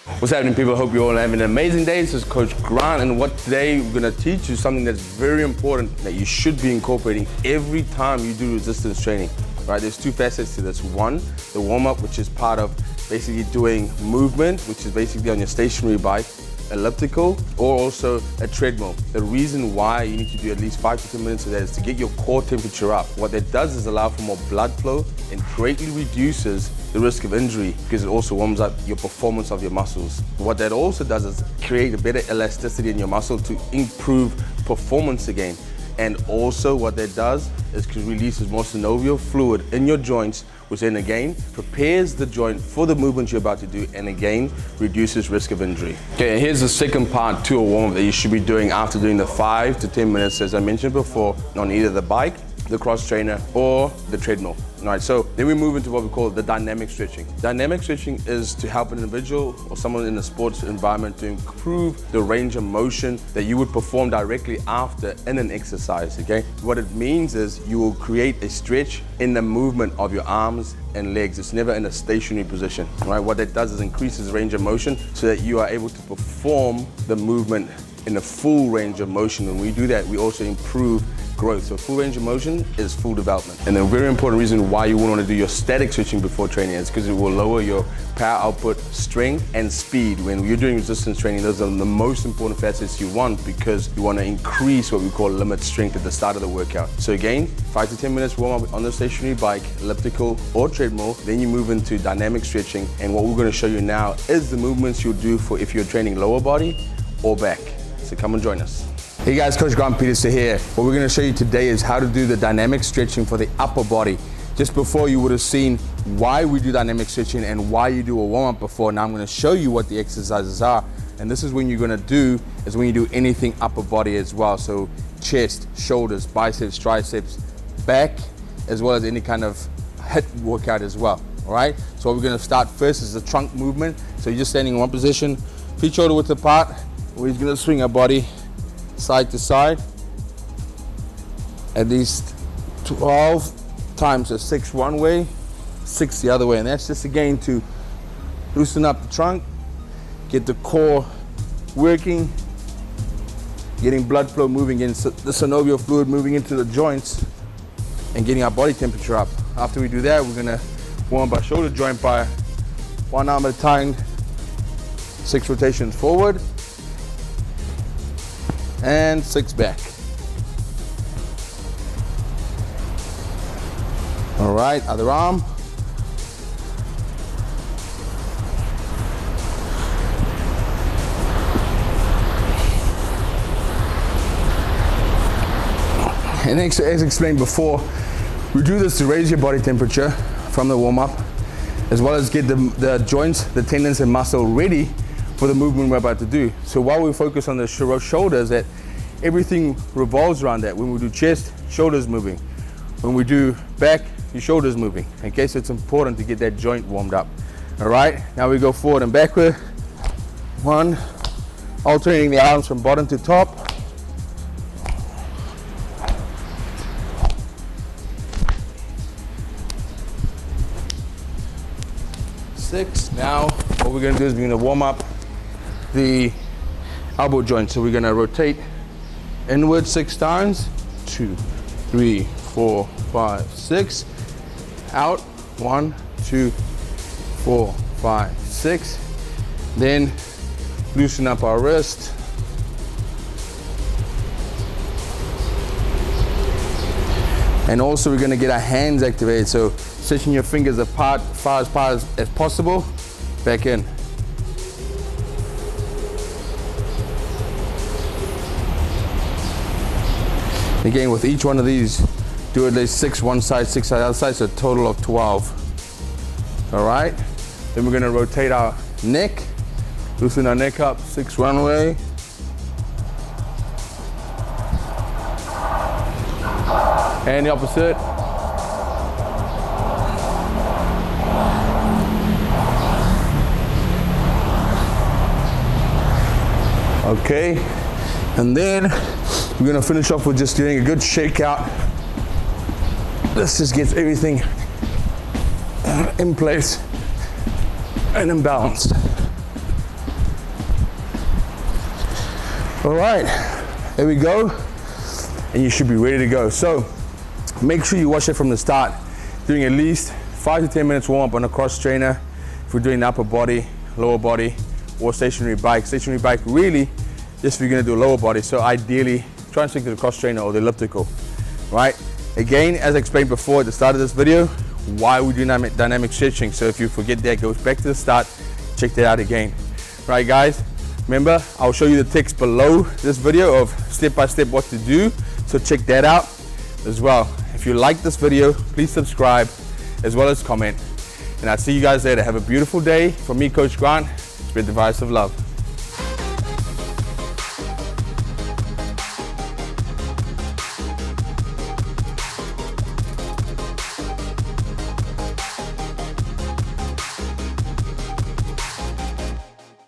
What's happening, people? I hope you're all having an amazing day. This is Coach Grant, and what today we're gonna teach you something that's very important that you should be incorporating every time you do resistance training. Right? There's two facets to this. One, the warm-up, which is part of basically doing movement, which is basically on your stationary bike, elliptical, or also a treadmill. The reason why you need to do at least 5 to 10 minutes of that is to get your core temperature up. What that does is allow for more blood flow and greatly reduces the risk of injury because it also warms up your performance of your muscles. What that also does is create a better elasticity in your muscle to improve performance again. And also what that does is releases more synovial fluid in your joints, which then again prepares the joint for the movement you're about to do and again reduces risk of injury. Okay, and here's the second part to a warm-up that you should be doing after doing the 5 to 10 minutes, as I mentioned before, on either the bike, the cross trainer, or the treadmill. All right, so then we move into what we call the dynamic stretching. Dynamic stretching is to help an individual or someone in a sports environment to improve the range of motion that you would perform directly after in an exercise, okay? What it means is you will create a stretch in the movement of your arms and legs. It's never in a stationary position, right? What that does is increases range of motion so that you are able to perform the movement in a full range of motion. When we do that, we also improve growth. So full range of motion is full development. And the very important reason why you wouldn't want to do your static switching before training is because it will lower your power output, strength, and speed. When you're doing resistance training, those are the most important facets you want because you want to increase what we call limit strength at the start of the workout. So again, 5 to 10 minutes warm up on the stationary bike, elliptical, or treadmill. Then you move into dynamic stretching. And what we're going to show you now is the movements you'll do for if you're training lower body or back. So come and join us. Hey guys, Coach Grant Peterson here. What we're going to show you today is how to do the dynamic stretching for the upper body. Just before, you would have seen why we do dynamic stretching and why you do a warm-up before. Now I'm going to show you what the exercises are. And this is when you're going to do, is when you do anything upper body as well. So chest, shoulders, biceps, triceps, back, as well as any kind of hip workout as well. All right? So what we're going to start first is the trunk movement. So you're just standing in one position, feet shoulder width apart. We're just going to swing our body side to side at least 12 times, so 6 one way, 6 the other way, and that's just again to loosen up the trunk, get the core working, getting blood flow moving, getting the synovial fluid moving into the joints, and getting our body temperature up. After we do that, we're gonna warm up our shoulder joint by one arm at a time, 6 rotations forward and 6 back. All right, other arm. And as explained before, we do this to raise your body temperature from the warm-up, as well as get the joints, the tendons and muscle ready for the movement we're about to do. So while we focus on the shoulders, that everything revolves around that. When we do chest, shoulders moving. When we do back, your shoulders moving. Okay, so it's important to get that joint warmed up. All right, now we go forward and backward. 1, alternating the arms from bottom to top. Six. Now what we're going to do is we're going to warm up the elbow joint. So we're going to rotate inward 6 times. 2, 3, 4, 5, 6. Out. 1, 2, 4, 5, 6. Then loosen up our wrist. And also we're going to get our hands activated. So stretching your fingers apart far as possible. Back in. Again, with each one of these, do at least 6 one side, 6 the other side, so a total of 12. All right. Then we're going to rotate our neck. Loosen our neck up, 6 one way. And the opposite. Okay, and then we're gonna finish off with just doing a good shakeout. This just gets everything in place and in balance. All right, there we go. And you should be ready to go. So make sure you watch it from the start, doing at least 5 to 10 minutes warm up on a cross trainer. If we're doing upper body, lower body, or stationary bike. Stationary bike really just if you're gonna do a lower body. So ideally, try and stick to the cross trainer or the elliptical, right? Again, as I explained before at the start of this video, why we do dynamic stretching. So if you forget that, go back to the start, check that out again. Right guys, remember, I'll show you the text below this video of step-by-step what to do. So check that out as well. If you like this video, please subscribe as well as comment. And I'll see you guys later. Have a beautiful day. From me, Coach Grant, spread the virus of love.